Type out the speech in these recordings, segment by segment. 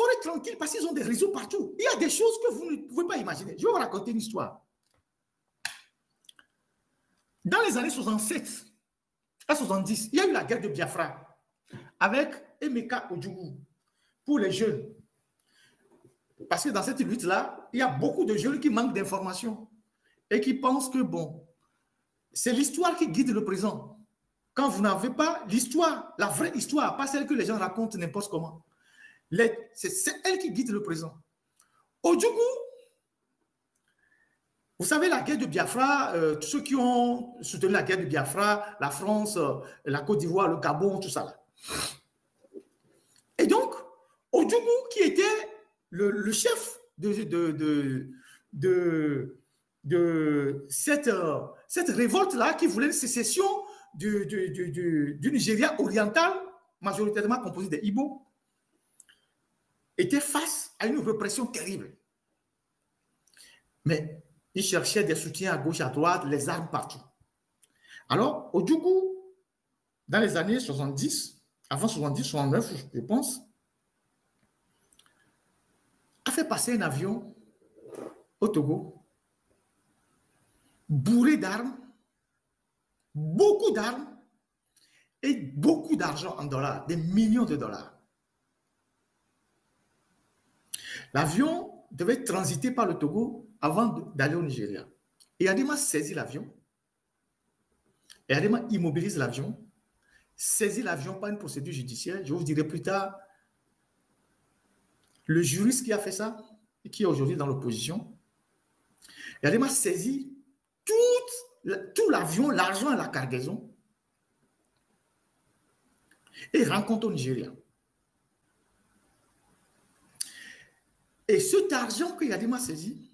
Forêt tranquille parce qu'ils ont des réseaux partout. Il y a des choses que vous ne pouvez pas imaginer. Je vais vous raconter une histoire. Dans les années 67 à 70, il y a eu la guerre de Biafra avec Emeka Ojukwu pour les jeunes. Parce que dans cette lutte-là, il y a beaucoup de jeunes qui manquent d'informations et qui pensent que, bon, c'est l'histoire qui guide le présent. Quand vous n'avez pas l'histoire, la vraie histoire, pas celle que les gens racontent n'importe comment, c'est elle qui guide le présent. Ojukwu, vous savez, la guerre de Biafra, tous ceux qui ont soutenu la guerre de Biafra, la France, la Côte d'Ivoire, le Gabon, tout ça là. Et donc, Ojukwu, qui était le chef de cette révolte-là, qui voulait une sécession du Nigeria oriental, majoritairement composé des Igbo, était face à une répression terrible. Mais il cherchait des soutiens à gauche, à droite, les armes partout. Alors, Ojukwu, dans les années 70, avant 70, 69, je pense, a fait passer un avion au Togo, bourré d'armes, beaucoup d'armes et beaucoup d'argent en dollars, des millions de dollars. L'avion devait transiter par le Togo avant d'aller au Nigeria. Et Adema saisit l'avion. Et Adema immobilise l'avion, saisit l'avion par une procédure judiciaire. Je vous dirai plus tard le juriste qui a fait ça et qui est aujourd'hui dans l'opposition. Et Adema saisit tout l'avion, l'argent et la cargaison et rencontre au Nigeria. Et cet argent que Yadima saisit,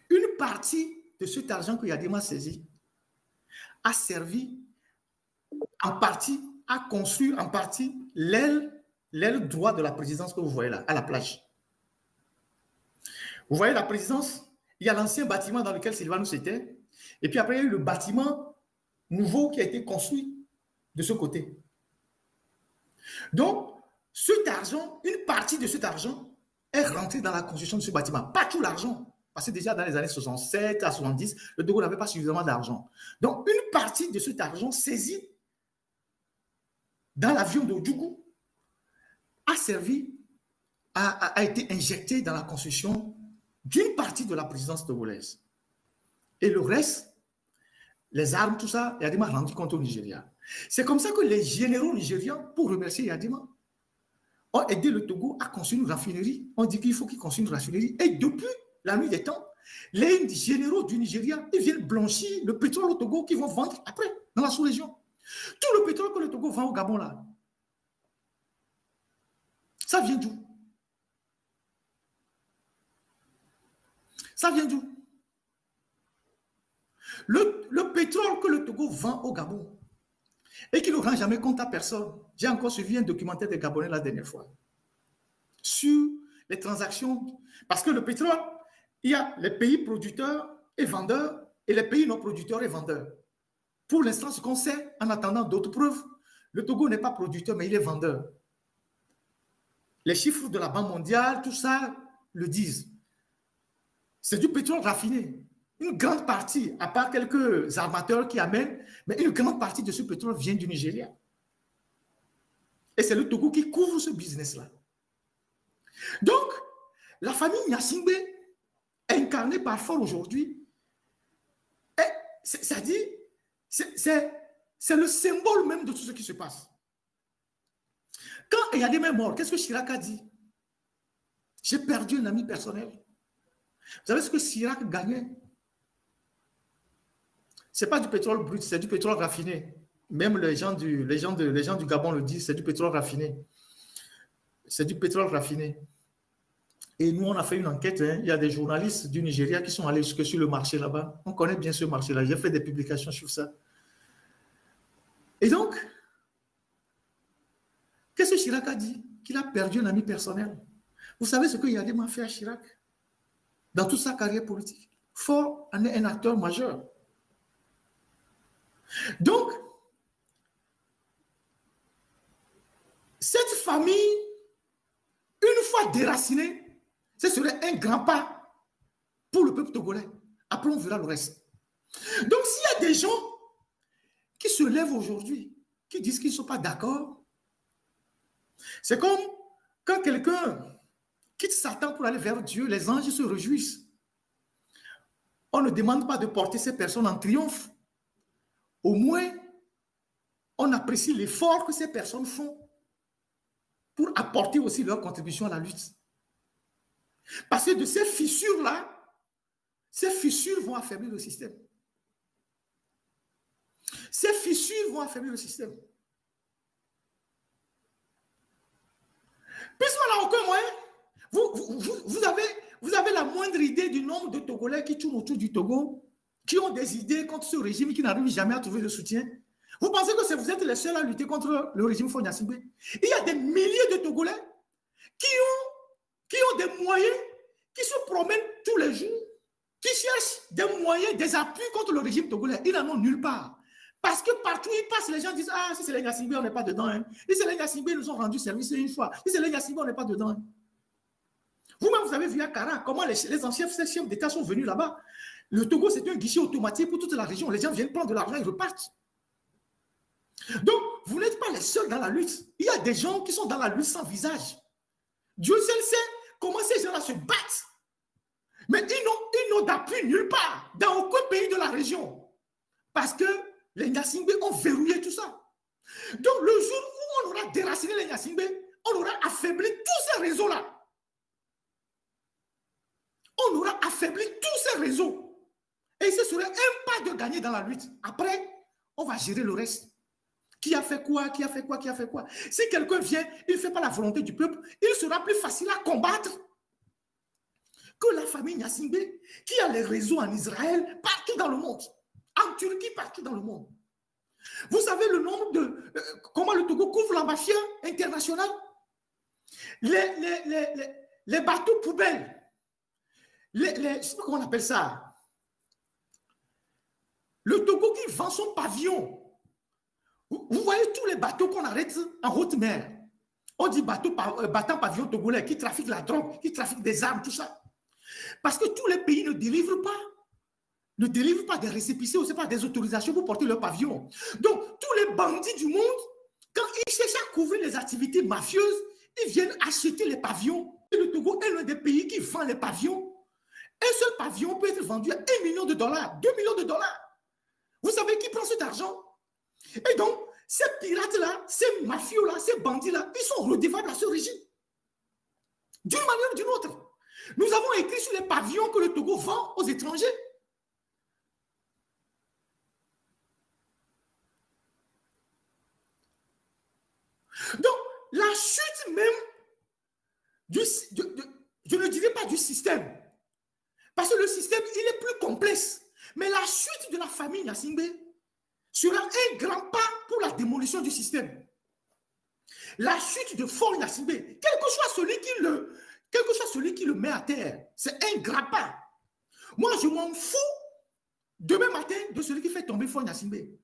une partie de cet argent que Yadima saisit a servi en partie à construire en partie l'aile droite de la présidence que vous voyez là, à la plage. Vous voyez la présidence, il y a l'ancien bâtiment dans lequel Sylvanus était, et puis après il y a eu le bâtiment nouveau qui a été construit de ce côté. Donc, cet argent, une partie de cet argent est rentrée dans la construction de ce bâtiment. Pas tout l'argent, parce que déjà dans les années 67 à 70, le Togo n'avait pas suffisamment d'argent. Donc, une partie de cet argent saisi dans l'avion de Ojukwu a servi, a été injecté dans la construction d'une partie de la présidence togolaise. Et le reste, les armes, tout ça, Yadima a rendu compte au Nigeria. C'est comme ça que les généraux nigérians, pour remercier Yadima, ont aidé le Togo à construire une raffinerie. On dit qu'il faut qu'il construise une raffinerie. Et depuis la nuit des temps, les généraux du Nigeria, ils viennent blanchir le pétrole au Togo qu'ils vont vendre après, dans la sous-région. Tout le pétrole que le Togo vend au Gabon, là, ça vient d'où? Ça vient d'où? Le pétrole que le Togo vend au Gabon et qui ne rend jamais compte à personne. J'ai encore suivi un documentaire des Gabonais la dernière fois sur les transactions. Parce que le pétrole, il y a les pays producteurs et vendeurs et les pays non producteurs et vendeurs. Pour l'instant, ce qu'on sait, en attendant d'autres preuves, le Togo n'est pas producteur, mais il est vendeur. Les chiffres de la Banque mondiale, tout ça le disent. C'est du pétrole raffiné. Une grande partie, à part quelques armateurs qui amènent, mais une grande partie de ce pétrole vient du Nigeria. Et c'est le Togo qui couvre ce business-là. Donc, la famille Gnassingbé, incarnée par Faure aujourd'hui, c'est-à-dire, c'est le symbole même de tout ce qui se passe. Quand Eyadema est mort, qu'est-ce que Chirac a dit? J'ai perdu un ami personnel. Vous savez ce que Chirac gagnait? Ce n'est pas du pétrole brut, c'est du pétrole raffiné. Même les gens du Gabon le disent, c'est du pétrole raffiné. C'est du pétrole raffiné. Et nous, on a fait une enquête. Il y a des journalistes du Nigeria qui sont allés jusque sur le marché là-bas. On connaît bien ce marché-là. J'ai fait des publications sur ça. Et donc, qu'est-ce que Chirac a dit? Qu'il a perdu un ami personnel. Vous savez ce que Yadema a fait à Chirac dans toute sa carrière politique? Faure en est un acteur majeur. Donc, cette famille soit déraciné, ce serait un grand pas pour le peuple togolais. Après, on verra le reste. Donc, s'il y a des gens qui se lèvent aujourd'hui, qui disent qu'ils ne sont pas d'accord, c'est comme quand quelqu'un quitte Satan pour aller vers Dieu, les anges se réjouissent. On ne demande pas de porter ces personnes en triomphe. Au moins, on apprécie l'effort que ces personnes font pour apporter aussi leur contribution à la lutte. Parce que de ces fissures-là, ces fissures vont affaiblir le système. Ces fissures vont affaiblir le système. Puisqu'on n'a aucun moyen, vous avez la moindre idée du nombre de Togolais qui tournent autour du Togo, qui ont des idées contre ce régime, qui n'arrivent jamais à trouver le soutien. Vous pensez que vous êtes les seuls à lutter contre le régime Faure Gnassingbé? Il y a des milliers de Togolais qui ont des moyens, qui se promènent tous les jours, qui cherchent des moyens, des appuis contre le régime togolais. Ils n'en ont nulle part. Parce que partout où ils passent, les gens disent « Ah, si c'est les Gnassingbé, on n'est pas dedans. Hein. Si c'est les Gnassingbé, ils nous ont rendu service une fois. Si c'est les Gnassingbé, on n'est pas dedans. Hein. » Vous-même, vous avez vu à Kara comment les anciens chefs d'État sont venus là-bas. Le Togo, c'est un guichet automatique pour toute la région. Les gens viennent prendre de l'argent et repartent. Donc, vous n'êtes pas les seuls dans la lutte. Il y a des gens qui sont dans la lutte sans visage. Dieu seul sait comment ces gens-là se battent. Mais ils n'ont d'appui nulle part, dans aucun pays de la région. Parce que les Gnassingbé ont verrouillé tout ça. Donc, le jour où on aura déraciné les Gnassingbé, on aura affaibli tous ces réseaux-là. On aura affaibli tous ces réseaux. Et ce serait un pas de gagner dans la lutte. Après, on va gérer le reste. Qui a fait quoi? Qui a fait quoi? Qui a fait quoi? Si quelqu'un vient, il ne fait pas la volonté du peuple, il sera plus facile à combattre que la famille Gnassingbé, qui a les réseaux en Israël, partout dans le monde. En Turquie, partout dans le monde. Vous savez le nombre de... comment le Togo couvre la mafia internationale? Les bateaux poubelles. Je ne sais pas comment on appelle ça. Le Togo qui vend son pavillon. Vous voyez tous les bateaux qu'on arrête en haute mer. On dit battant pavillon togolais qui trafiquent la drogue, qui trafiquent des armes, tout ça. Parce que tous les pays ne délivrent pas des récépissés ou pas des autorisations pour porter leur pavillon. Donc, tous les bandits du monde, quand ils cherchent à couvrir les activités mafieuses, ils viennent acheter les pavillons. Et le Togo est l'un des pays qui vend les pavillons. Un seul pavillon peut être vendu à 1 million de dollars, 2 millions de dollars. Vous savez qui prend cet argent? Et donc, ces pirates-là, ces mafieux-là, ces bandits-là, ils sont redevables à ce régime. D'une manière ou d'une autre. Nous avons écrit sur les pavillons que le Togo vend aux étrangers. Donc, la chute même, je ne dirais pas du système, parce que le système, il est plus complexe. Mais la chute de la famille Gnassingbé sera un grand pas pour la démolition du système. La chute de Faure Gnassingbé, quel que soit celui qui le met à terre, c'est un grand pas. Moi, je m'en fous demain matin de celui qui fait tomber Faure Gnassingbé.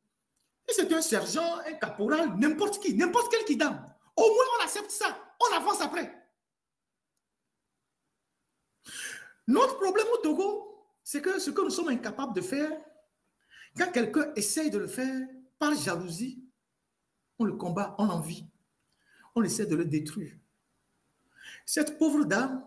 Et c'est un sergent, un caporal, n'importe qui, n'importe quel qui donne. Au moins, on accepte ça. On avance après. Notre problème au Togo, c'est que ce que nous sommes incapables de faire, quand quelqu'un essaye de le faire par jalousie, on le combat, on l'envie. On essaie de le détruire. Cette pauvre dame,